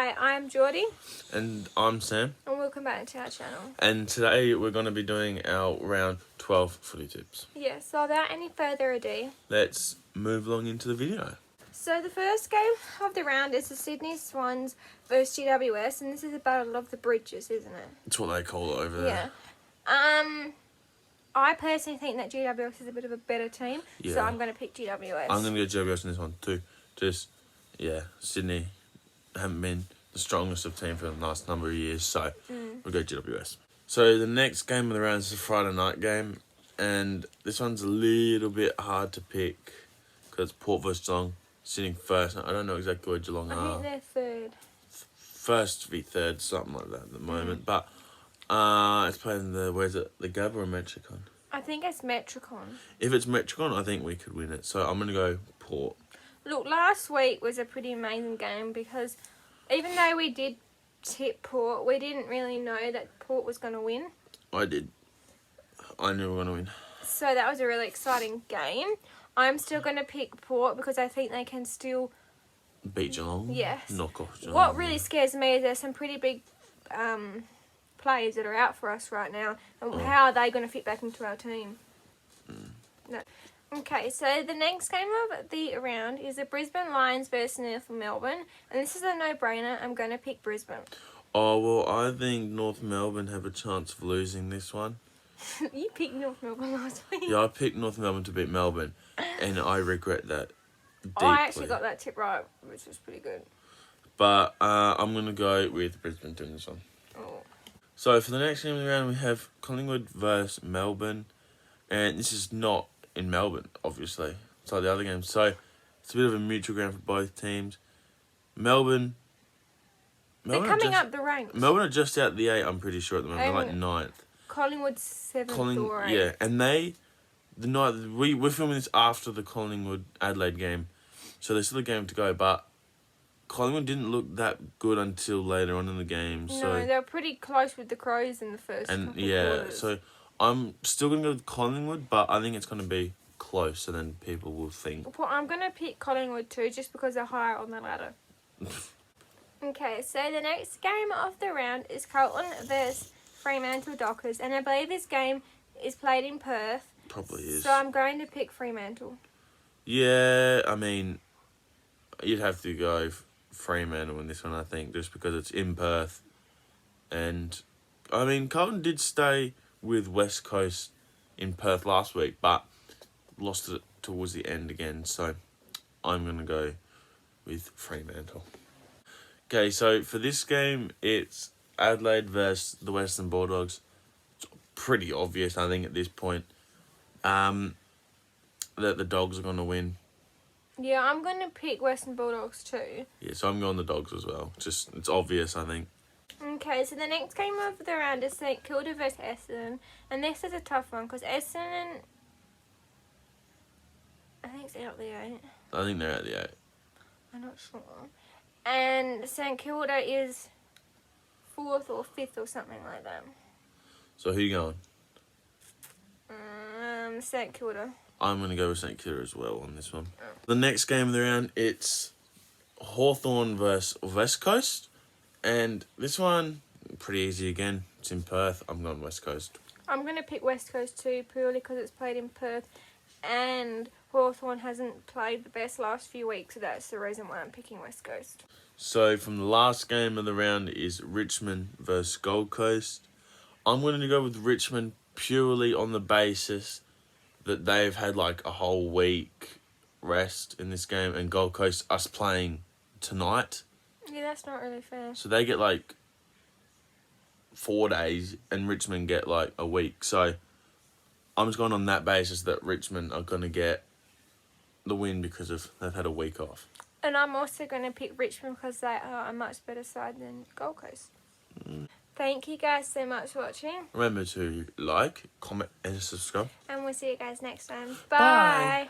Hi, I'm Geordie. And I'm Sam. And welcome back to our channel. And today we're going to be doing our round 12 footy tips. Yeah, so without any further ado, Let's move along into the video. So the first game of the round is the Sydney Swans versus GWS, and this is a battle of the bridges, isn't it? That's what they call it over there. Yeah. I personally think that GWS is a bit of a better team, so I'm going to pick GWS. I'm going to go GWS in this one too. Sydney haven't been the strongest of team for the last number of years, so we'll go GWS. So the next game of the round is a Friday night game, and this one's a little bit hard to pick because Port versus Geelong sitting first. I don't know exactly where Geelong are. I think they're third. First v third, something like that at the moment. But it's playing the the Gabba or Metricon? I think it's Metricon. If it's Metricon, I think we could win it. So I'm gonna go Port. Look, last week was a pretty amazing game because even though we did tip Port, we didn't really know that Port was going to win. I did. I knew we were gonna win. So that was a really exciting game. I'm still going to pick Port because I think they can still beat Geelong. Yes. Knock off Geelong. What really scares me is there's some pretty big players that are out for us right now. And how are they going to fit back into our team? No. Okay, so the next game of the round is the Brisbane Lions versus North Melbourne. And this is a no-brainer. I'm going to pick Brisbane. Oh, well, I think North Melbourne have a chance of losing this one. You picked North Melbourne last week. Yeah, I picked North Melbourne to beat Melbourne, and I regret that deeply. I actually got that tip right, which was pretty good. But I'm going to go with Brisbane doing this one. Oh. So for the next game of the round, we have Collingwood versus Melbourne. And this is not in Melbourne, obviously. It's like the other games. So it's a bit of a mutual ground for both teams. Melbourne They're coming up the ranks. Melbourne are just out the 8, I'm pretty sure, at the moment. They're like 9th. Collingwood's 7th or 8th. Yeah, and we're filming this after the Collingwood Adelaide game. So there's still a game to go, but Collingwood didn't look that good until later on in the game. No, they were pretty close with the Crows in the first couple quarters. So I'm still going to go with Collingwood, but I think it's going to be close, and then people will think. Well, I'm going to pick Collingwood too, just because they're higher on the ladder. Okay, so the next game of the round is Carlton versus Fremantle Dockers, and I believe this game is played in Perth. Probably is. So I'm going to pick Fremantle. Yeah, I mean, you'd have to go Fremantle in this one, I think, just because it's in Perth. And, I mean, Carlton did stay with West Coast in Perth last week, but lost it towards the end again. So I'm going to go with Fremantle. Okay, so for this game, it's Adelaide versus the Western Bulldogs. It's pretty obvious, I think, at this point, that the Dogs are going to win. Yeah, I'm going to pick Western Bulldogs too. Yeah, so I'm going the Dogs as well. It's obvious, I think. Okay, so the next game of the round is St Kilda versus Essendon. And this is a tough one because Essendon, I think it's out the 8. I think they're at the 8. I'm not sure. And St Kilda is 4th or 5th or something like that. So who you going? St Kilda. I'm going to go with St Kilda as well on this one. The next game of the round, it's Hawthorn versus West Coast. And this one, pretty easy again. It's in Perth. I'm going West Coast. I'm going to pick West Coast too, purely because it's played in Perth. And Hawthorn hasn't played the best last few weeks, so that's the reason why I'm picking West Coast. So from the last game of the round is Richmond versus Gold Coast. I'm going to go with Richmond purely on the basis that they've had like a whole week rest in this game, and Gold Coast us playing tonight. Yeah, that's not really fair. So they get like 4 days and Richmond get like a week. So I'm just going on that basis that Richmond are going to get the win because they've had a week off. And I'm also going to pick Richmond because they are a much better side than Gold Coast. Thank you guys so much for watching. Remember to like, comment and subscribe. And we'll see you guys next time. Bye.